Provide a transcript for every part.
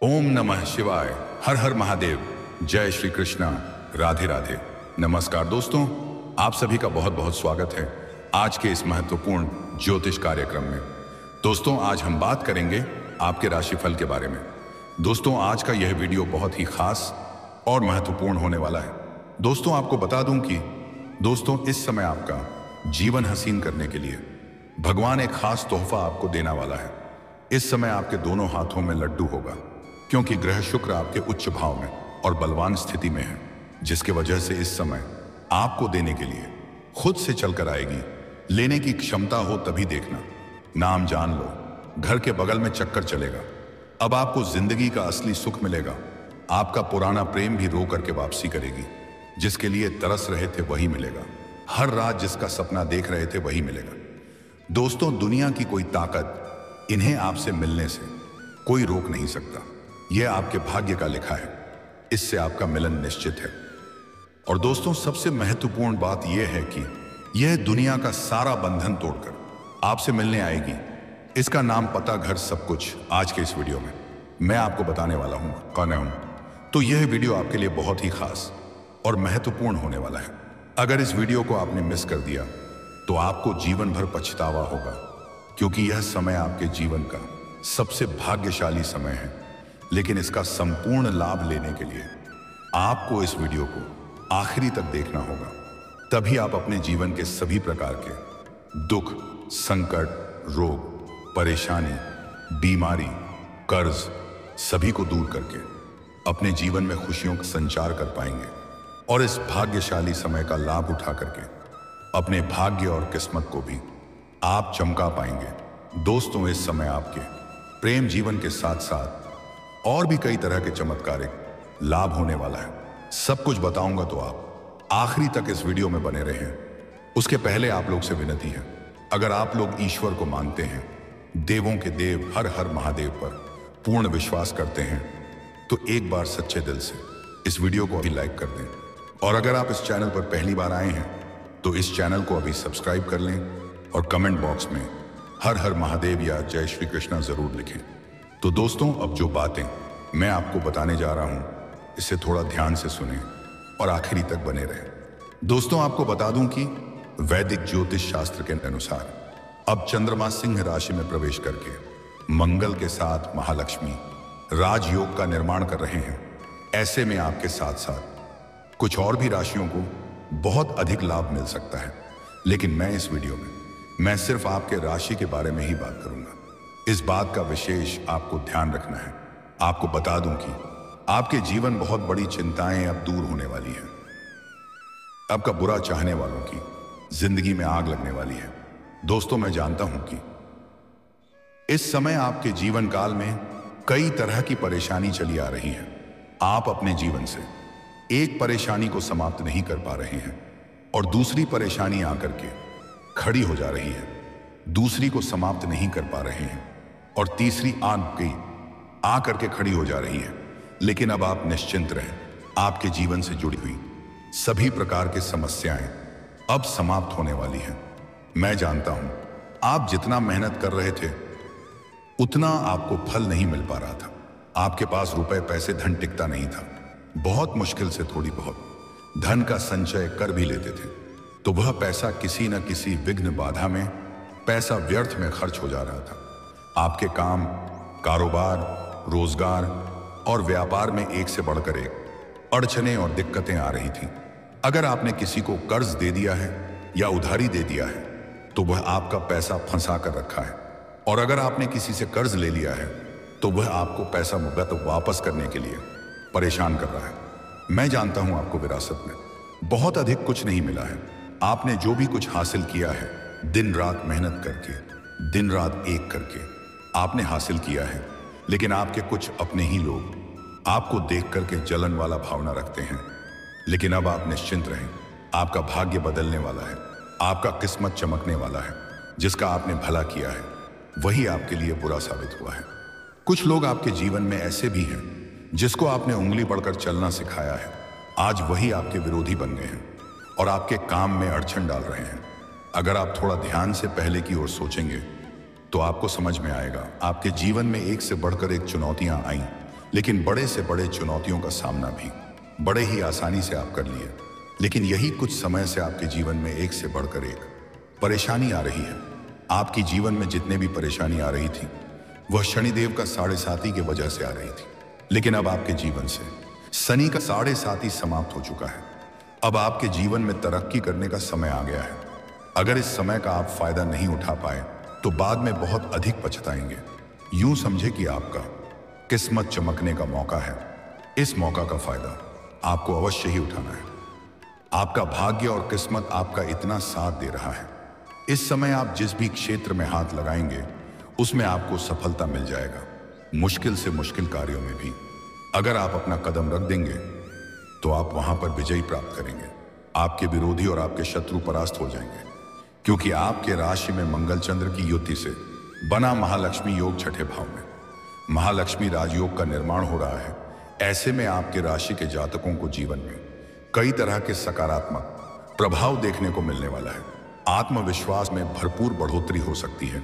ओम नमः शिवाय। हर हर महादेव। जय श्री कृष्णा। राधे राधे। नमस्कार दोस्तों, आप सभी का बहुत बहुत स्वागत है आज के इस महत्वपूर्ण ज्योतिष कार्यक्रम में। दोस्तों, आज हम बात करेंगे आपके राशिफल के बारे में। दोस्तों, आज का यह वीडियो बहुत ही खास और महत्वपूर्ण होने वाला है। दोस्तों, आपको बता दूं कि दोस्तों, इस समय आपका जीवन हसीन करने के लिए भगवान एक खास तोहफा आपको देने वाला है। इस समय आपके दोनों हाथों में लड्डू होगा, क्योंकि ग्रह शुक्र आपके उच्च भाव में और बलवान स्थिति में है, जिसके वजह से इस समय आपको देने के लिए खुद से चलकर आएगी। लेने की क्षमता हो तभी देखना। नाम जान लो, घर के बगल में चक्कर चलेगा। अब आपको जिंदगी का असली सुख मिलेगा। आपका पुराना प्रेम भी रो करके वापसी करेगी। जिसके लिए तरस रहे थे वही मिलेगा। हर रात जिसका सपना देख रहे थे वही मिलेगा। दोस्तों, दुनिया की कोई ताकत इन्हें आपसे मिलने से कोई रोक नहीं सकता। यह आपके भाग्य का लिखा है। इससे आपका मिलन निश्चित है। और दोस्तों, सबसे महत्वपूर्ण बात यह है कि यह दुनिया का सारा बंधन तोड़कर आपसे मिलने आएगी। इसका नाम, पता, घर, सब कुछ आज के इस वीडियो में मैं आपको बताने वाला हूं कौन हूं। तो यह वीडियो आपके लिए बहुत ही खास और महत्वपूर्ण होने वाला है। अगर इस वीडियो को आपने मिस कर दिया तो आपको जीवन भर पछतावा होगा, क्योंकि यह समय आपके जीवन का सबसे भाग्यशाली समय है। लेकिन इसका संपूर्ण लाभ लेने के लिए आपको इस वीडियो को आखिरी तक देखना होगा। तभी आप अपने जीवन के सभी प्रकार के दुख, संकट, रोग, परेशानी, बीमारी, कर्ज सभी को दूर करके अपने जीवन में खुशियों का संचार कर पाएंगे और इस भाग्यशाली समय का लाभ उठा करके अपने भाग्य और किस्मत को भी आप चमका पाएंगे। दोस्तों, इस समय आपके प्रेम जीवन के साथ साथ और भी कई तरह के चमत्कारिक लाभ होने वाला है। सब कुछ बताऊंगा, तो आप आखिरी तक इस वीडियो में बने रहें। उसके पहले आप लोग से विनती है, अगर आप लोग ईश्वर को मानते हैं, देवों के देव हर हर महादेव पर पूर्ण विश्वास करते हैं, तो एक बार सच्चे दिल से इस वीडियो को अभी लाइक कर दें। और अगर आप इस चैनल पर पहली बार आए हैं तो इस चैनल को अभी सब्सक्राइब कर लें और कमेंट बॉक्स में हर हर महादेव या जय श्री कृष्णा जरूर लिखें। तो दोस्तों, अब जो बातें मैं आपको बताने जा रहा हूं, इसे थोड़ा ध्यान से सुनें और आखिरी तक बने रहें। दोस्तों, आपको बता दूं कि वैदिक ज्योतिष शास्त्र के अनुसार अब चंद्रमा सिंह राशि में प्रवेश करके मंगल के साथ महालक्ष्मी राजयोग का निर्माण कर रहे हैं। ऐसे में आपके साथ साथ कुछ और भी राशियों को बहुत अधिक लाभ मिल सकता है। लेकिन मैं इस वीडियो में मैं सिर्फ आपके राशि के बारे में ही बात करूंगा। इस बात का विशेष आपको ध्यान रखना है। आपको बता दूं कि आपके जीवन बहुत बड़ी चिंताएं अब दूर होने वाली हैं। आपका बुरा चाहने वालों की जिंदगी में आग लगने वाली है। दोस्तों, मैं जानता हूं कि इस समय आपके जीवन काल में कई तरह की परेशानी चली आ रही है। आप अपने जीवन से एक परेशानी को समाप्त नहीं कर पा रहे हैं और दूसरी परेशानी आकर के खड़ी हो जा रही है। दूसरी को समाप्त नहीं कर पा रहे हैं और तीसरी आकर के खड़ी हो जा रही है। लेकिन अब आप निश्चिंत रहें। आपके जीवन से जुड़ी हुई सभी प्रकार की समस्याएं अब समाप्त होने वाली हैं। मैं जानता हूं, आप जितना मेहनत कर रहे थे उतना आपको फल नहीं मिल पा रहा था। आपके पास रुपए, पैसे, धन टिकता नहीं था। बहुत मुश्किल से थोड़ी बहुत धन का संचय कर भी लेते थे तो वह पैसा किसी न किसी विघ्न बाधा में पैसा व्यर्थ में खर्च हो जा रहा था। आपके काम, कारोबार, रोजगार और व्यापार में एक से बढ़कर एक अड़चनें और दिक्कतें आ रही थीं। अगर आपने किसी को कर्ज दे दिया है या उधारी दे दिया है तो वह आपका पैसा फंसा कर रखा है। और अगर आपने किसी से कर्ज ले लिया है तो वह आपको पैसा मुकद्दम वापस करने के लिए परेशान कर रहा है। मैं जानता हूं, आपको विरासत में बहुत अधिक कुछ नहीं मिला है। आपने जो भी कुछ हासिल किया है, दिन रात मेहनत करके, दिन रात एक करके आपने हासिल किया है। लेकिन आपके कुछ अपने ही लोग आपको देख करके जलन वाला भावना रखते हैं। लेकिन अब आप निश्चिंत रहें। आपका भाग्य बदलने वाला है। आपका किस्मत चमकने वाला है। जिसका आपने भला किया है वही आपके लिए बुरा साबित हुआ है। कुछ लोग आपके जीवन में ऐसे भी हैं जिसको आपने उंगली पड़कर चलना सिखाया है, आज वही आपके विरोधी बन गए हैं और आपके काम में अड़चन डाल रहे हैं। अगर आप थोड़ा ध्यान से पहले की ओर सोचेंगे तो आपको समझ में आएगा। आपके जीवन में एक से बढ़कर एक चुनौतियां आईं, लेकिन बड़े से बड़े चुनौतियों का सामना भी बड़े ही आसानी से आप कर लिए। लेकिन यही कुछ समय से आपके जीवन में एक से बढ़कर एक परेशानी आ रही है। आपकी जीवन में जितने भी परेशानी आ रही थी वह शनिदेव का 7.5 की वजह से आ रही थी। लेकिन अब आपके जीवन से शनि का 7.5 समाप्त हो चुका है। अब आपके जीवन में तरक्की करने का समय आ गया है। अगर इस समय का आप फायदा नहीं उठा पाए तो बाद में बहुत अधिक पछताएंगे। यूं समझे कि आपका किस्मत चमकने का मौका है। इस मौका का फायदा आपको अवश्य ही उठाना है। आपका भाग्य और किस्मत आपका इतना साथ दे रहा है। इस समय आप जिस भी क्षेत्र में हाथ लगाएंगे उसमें आपको सफलता मिल जाएगा। मुश्किल से मुश्किल कार्यों में भी अगर आप अपना कदम रख देंगे तो आप वहां पर विजय प्राप्त करेंगे। आपके विरोधी और आपके शत्रु परास्त हो जाएंगे, क्योंकि आपके राशि में मंगल चंद्र की युति से बना महालक्ष्मी योग 6ठे भाव में महालक्ष्मी राजयोग का निर्माण हो रहा है। ऐसे में आपके राशि के जातकों को जीवन में कई तरह के सकारात्मक प्रभाव देखने को मिलने वाला है। आत्मविश्वास में भरपूर बढ़ोतरी हो सकती है।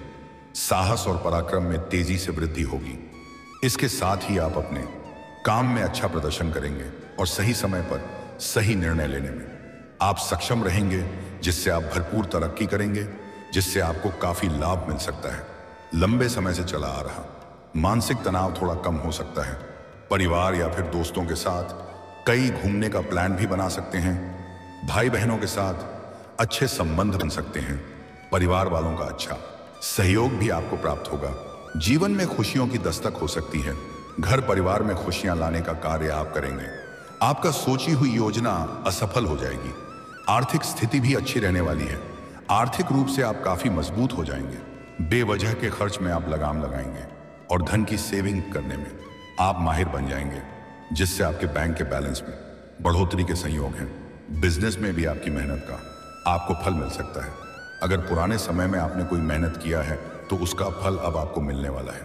साहस और पराक्रम में तेजी से वृद्धि होगी। इसके साथ ही आप अपने काम में अच्छा प्रदर्शन करेंगे और सही समय पर सही निर्णय लेने में आप सक्षम रहेंगे, जिससे आप भरपूर तरक्की करेंगे, जिससे आपको काफी लाभ मिल सकता है। लंबे समय से चला आ रहा मानसिक तनाव थोड़ा कम हो सकता है। परिवार या फिर दोस्तों के साथ कई घूमने का प्लान भी बना सकते हैं। भाई बहनों के साथ अच्छे संबंध बन सकते हैं। परिवार वालों का अच्छा सहयोग भी आपको प्राप्त होगा। जीवन में खुशियों की दस्तक हो सकती है। घर परिवार में खुशियां लाने का कार्य आप करेंगे। आपका सोची हुई योजना असफल हो जाएगी। आर्थिक स्थिति भी अच्छी रहने वाली है। आर्थिक रूप से आप काफी मजबूत हो जाएंगे। बेवजह के खर्च में आप लगाम लगाएंगे और धन की सेविंग करने में आप माहिर बन जाएंगे, जिससे आपके बैंक के बैलेंस में बढ़ोतरी के संयोग हैं। बिजनेस में भी आपकी मेहनत का आपको फल मिल सकता है। अगर पुराने समय में आपने कोई मेहनत किया है तो उसका फल अब आपको मिलने वाला है।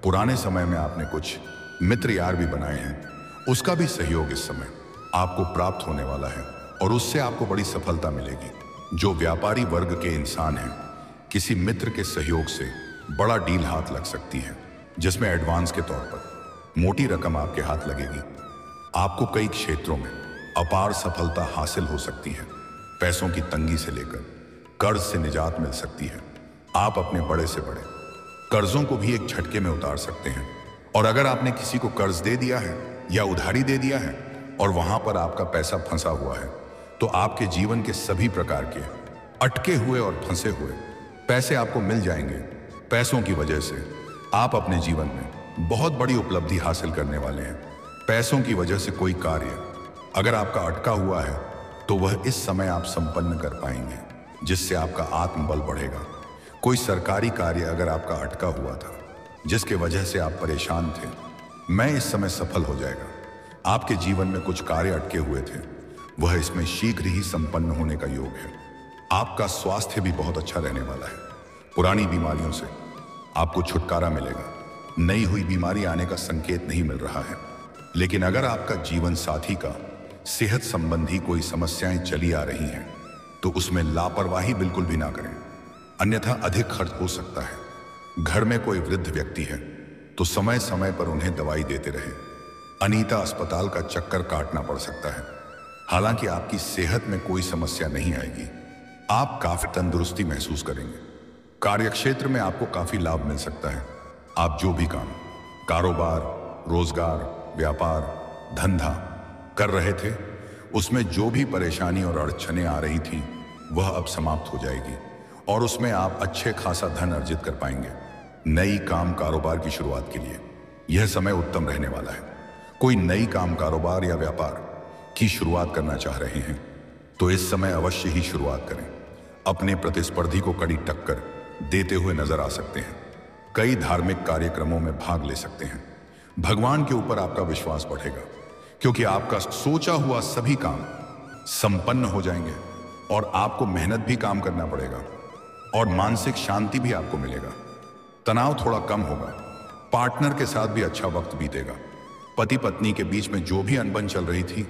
पुराने समय में आपने कुछ मित्र यार भी बनाए हैं, उसका भी सहयोग इस समय आपको प्राप्त होने वाला है और उससे आपको बड़ी सफलता मिलेगी। जो व्यापारी वर्ग के इंसान हैं, किसी मित्र के सहयोग से बड़ा डील हाथ लग सकती है, जिसमें एडवांस के तौर पर मोटी रकम आपके हाथ लगेगी। आपको कई क्षेत्रों में अपार सफलता हासिल हो सकती है। पैसों की तंगी से लेकर कर्ज से निजात मिल सकती है। आप अपने बड़े से बड़े कर्जों को भी एक झटके में उतार सकते हैं। और अगर आपने किसी को कर्ज दे दिया है या उधारी दे दिया है और वहां पर आपका पैसा फंसा हुआ है, तो आपके जीवन के सभी प्रकार के अटके हुए और फंसे हुए पैसे आपको मिल जाएंगे। पैसों की वजह से आप अपने जीवन में बहुत बड़ी उपलब्धि हासिल करने वाले हैं। पैसों की वजह से कोई कार्य अगर आपका अटका हुआ है तो वह इस समय आप संपन्न कर पाएंगे, जिससे आपका आत्मबल बढ़ेगा। कोई सरकारी कार्य अगर आपका अटका हुआ था, जिसके वजह से आप परेशान थे, मैं इस समय सफल हो जाएगा। आपके जीवन में कुछ कार्य अटके हुए थे, वह इसमें शीघ्र ही संपन्न होने का योग है। आपका स्वास्थ्य भी बहुत अच्छा रहने वाला है। पुरानी बीमारियों से आपको छुटकारा मिलेगा। नई हुई बीमारी आने का संकेत नहीं मिल रहा है। लेकिन अगर आपका जीवन साथी का सेहत संबंधी कोई समस्याएं चली आ रही हैं, तो उसमें लापरवाही बिल्कुल भी ना करें, अन्यथा अधिक खर्च हो सकता है। घर में कोई वृद्ध व्यक्ति है तो समय समय पर उन्हें दवाई देते रहे। अनीता अस्पताल का चक्कर काटना पड़ सकता है। हालांकि आपकी सेहत में कोई समस्या नहीं आएगी। आप काफी तंदुरुस्ती महसूस करेंगे। कार्यक्षेत्र में आपको काफी लाभ मिल सकता है। आप जो भी काम, कारोबार, रोजगार, व्यापार, धंधा कर रहे थे, उसमें जो भी परेशानी और अड़चनें आ रही थी, वह अब समाप्त हो जाएगी और उसमें आप अच्छे खासा धन अर्जित कर पाएंगे। नई काम कारोबार की शुरुआत के लिए यह समय उत्तम रहने वाला है। कोई नई काम कारोबार या व्यापार की शुरुआत करना चाह रहे हैं तो इस समय अवश्य ही शुरुआत करें। अपने प्रतिस्पर्धी को कड़ी टक्कर देते हुए नजर आ सकते हैं। कई धार्मिक कार्यक्रमों में भाग ले सकते हैं। भगवान के ऊपर आपका विश्वास बढ़ेगा, क्योंकि आपका सोचा हुआ सभी काम संपन्न हो जाएंगे और आपको मेहनत भी काम करना पड़ेगा और मानसिक शांति भी आपको मिलेगा। तनाव थोड़ा कम होगा। पार्टनर के साथ भी अच्छा वक्त बीतेगा। पति पत्नी के बीच में जो भी अनबन चल रही थी,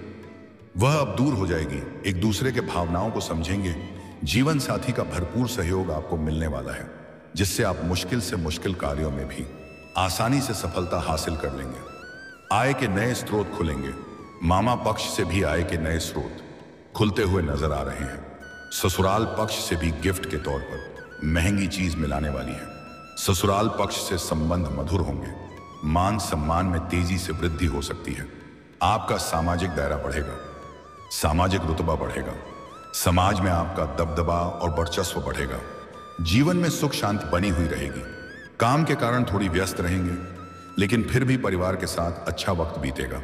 वह अब दूर हो जाएगी। एक दूसरे के भावनाओं को समझेंगे। जीवन साथी का भरपूर सहयोग आपको मिलने वाला है, जिससे आप मुश्किल से मुश्किल कार्यों में भी आसानी से सफलता हासिल कर लेंगे। आय के नए स्रोत खुलेंगे। मामा पक्ष से भी आय के नए स्रोत खुलते हुए नजर आ रहे हैं। ससुराल पक्ष से भी गिफ्ट के तौर पर महंगी चीज मिलाने वाली है। ससुराल पक्ष से संबंध मधुर होंगे। मान सम्मान में तेजी से वृद्धि हो सकती है। आपका सामाजिक दायरा बढ़ेगा, सामाजिक रुतबा बढ़ेगा। समाज में आपका दबदबा और वर्चस्व बढ़ेगा। जीवन में सुख शांति बनी हुई रहेगी। काम के कारण थोड़ी व्यस्त रहेंगे, लेकिन फिर भी परिवार के साथ अच्छा वक्त बीतेगा।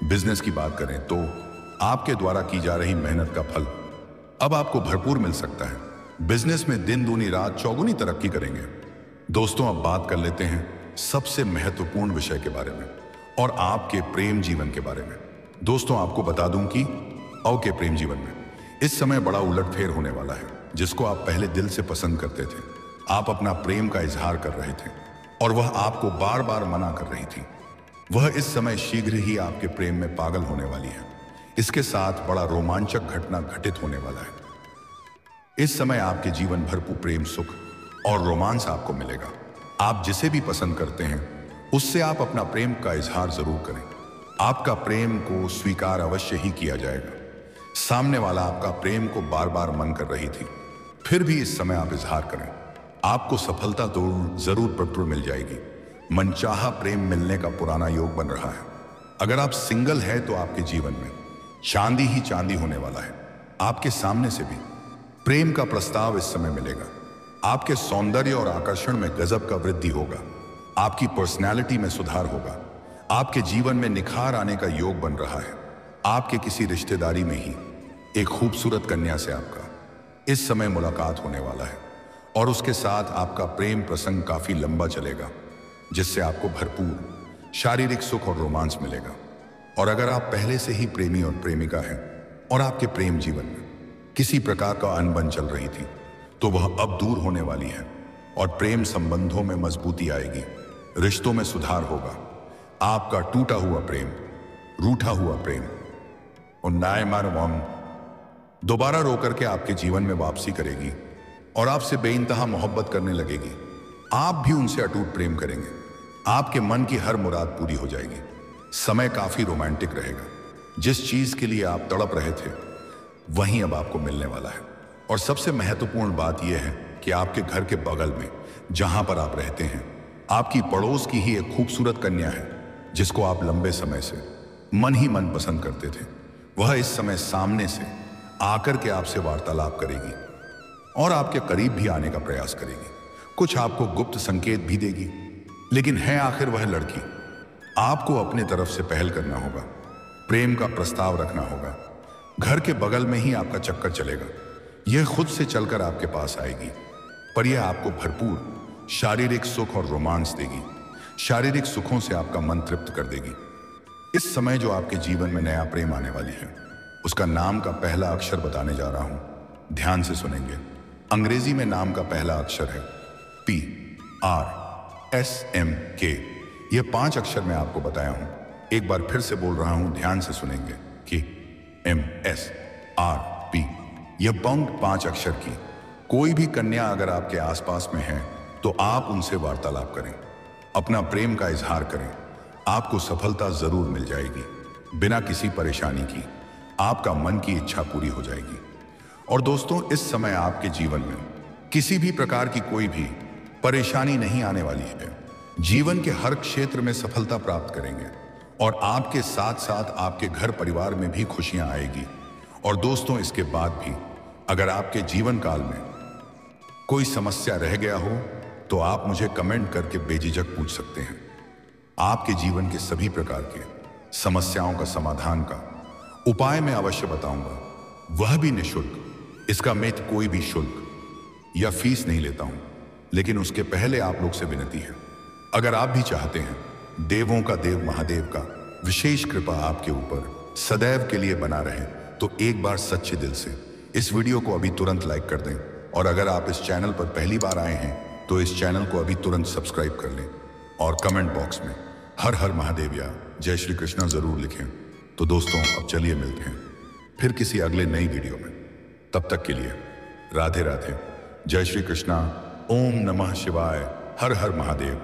बिजनेस की बात करें तो आपके द्वारा की जा रही मेहनत का फल अब आपको भरपूर मिल सकता है। बिजनेस में दिन दूनी रात चौगुनी तरक्की करेंगे। दोस्तों, अब बात कर लेते हैं सबसे महत्वपूर्ण विषय के बारे में और आपके प्रेम जीवन के बारे में। दोस्तों, आपको बता दूं कि आपके प्रेम जीवन में इस समय बड़ा उलटफेर होने वाला है। जिसको आप पहले दिल से पसंद करते थे, आप अपना प्रेम का इजहार कर रहे थे और वह आपको बार बार मना कर रही थी, वह इस समय शीघ्र ही आपके प्रेम में पागल होने वाली है। इसके साथ बड़ा रोमांचक घटना घटित होने वाला है। इस समय आपके जीवन भरपूर प्रेम, सुख और रोमांस आपको मिलेगा। आप जिसे भी पसंद करते हैं उससे आप अपना प्रेम का इजहार जरूर करें। आपका प्रेम को स्वीकार अवश्य ही किया जाएगा। सामने वाला आपका प्रेम को बार बार मन कर रही थी, फिर भी इस समय आप इजहार करें। आपको सफलता तो जरूर भरपूर मिल जाएगी। मनचाहा प्रेम मिलने का पुराना योग बन रहा है। अगर आप सिंगल है तो आपके जीवन में चांदी ही चांदी होने वाला है। आपके सामने से भी प्रेम का प्रस्ताव इस समय मिलेगा। आपके सौंदर्य और आकर्षण में गजब का वृद्धि होगा। आपकी पर्सनैलिटी में सुधार होगा। आपके जीवन में निखार आने का योग बन रहा है। आपके किसी रिश्तेदारी में ही एक खूबसूरत कन्या से आपका इस समय मुलाकात होने वाला है और उसके साथ आपका प्रेम प्रसंग काफी लंबा चलेगा, जिससे आपको भरपूर शारीरिक सुख और रोमांस मिलेगा। और अगर आप पहले से ही प्रेमी और प्रेमिका हैं और आपके प्रेम जीवन में किसी प्रकार का अनबन चल रही थी, तो वह अब दूर होने वाली है और प्रेम संबंधों में मजबूती आएगी। रिश्तों में सुधार होगा। आपका टूटा हुआ प्रेम, रूठा हुआ प्रेम और नायमारवाम दोबारा रोकर के आपके जीवन में वापसी करेगी और आपसे बेइंतहा मोहब्बत करने लगेगी। आप भी उनसे अटूट प्रेम करेंगे। आपके मन की हर मुराद पूरी हो जाएगी। समय काफी रोमांटिक रहेगा। जिस चीज के लिए आप तड़प रहे थे वहीं अब आपको मिलने वाला है। और सबसे महत्वपूर्ण बात यह है कि आपके घर के बगल में जहां पर आप रहते हैं, आपकी पड़ोस की ही एक खूबसूरत कन्या है जिसको आप लंबे समय से मन ही मन पसंद करते थे। वह इस समय सामने से आकर के आपसे वार्तालाप करेगी और आपके करीब भी आने का प्रयास करेगी। कुछ आपको गुप्त संकेत भी देगी, लेकिन है आखिर वह लड़की। आपको अपने तरफ से पहल करना होगा, प्रेम का प्रस्ताव रखना होगा। घर के बगल में ही आपका चक्कर चलेगा। यह खुद से चलकर आपके पास आएगी, पर यह आपको भरपूर शारीरिक सुख और रोमांस देगी। शारीरिक सुखों से आपका मन तृप्त कर देगी। इस समय जो आपके जीवन में नया प्रेम आने वाली है, उसका नाम का पहला अक्षर बताने जा रहा हूं। ध्यान से सुनेंगे। अंग्रेजी में नाम का पहला अक्षर है PRSMK। यह 5 अक्षर मैं आपको बताया हूं। एक बार फिर से बोल रहा हूं, ध्यान से सुनेंगे कि MSRP। यह पंक्ति 5 अक्षर की। कोई भी कन्या अगर आपके आसपास में है तो आप उनसे वार्तालाप करें, अपना प्रेम का इजहार करें। आपको सफलता जरूर मिल जाएगी। बिना किसी परेशानी की आपका मन की इच्छा पूरी हो जाएगी। और दोस्तों, इस समय आपके जीवन में किसी भी प्रकार की कोई भी परेशानी नहीं आने वाली है। जीवन के हर क्षेत्र में सफलता प्राप्त करेंगे और आपके साथ साथ आपके घर परिवार में भी खुशियां आएगी। और दोस्तों, इसके बाद भी अगर आपके जीवन काल में कोई समस्या रह गया हो तो आप मुझे कमेंट करके बेझिझक पूछ सकते हैं। आपके जीवन के सभी प्रकार के समस्याओं का समाधान का उपाय मैं अवश्य बताऊंगा, वह भी निःशुल्क। इसका मैं कोई भी शुल्क या फीस नहीं लेता हूं। लेकिन उसके पहले आप लोग से विनती है, अगर आप भी चाहते हैं देवों का देव महादेव का विशेष कृपा आपके ऊपर सदैव के लिए बना रहे, तो एक बार सच्चे दिल से इस वीडियो को अभी तुरंत लाइक कर दें। और अगर आप इस चैनल पर पहली बार आए हैं तो इस चैनल को अभी तुरंत सब्सक्राइब कर लें और कमेंट बॉक्स में हर हर महादेव या जय श्री कृष्णा जरूर लिखें। तो दोस्तों, अब चलिए मिलते हैं फिर किसी अगले नई वीडियो में। तब तक के लिए राधे राधे, जय श्री कृष्णा, ओम नमः शिवाय, हर हर महादेव।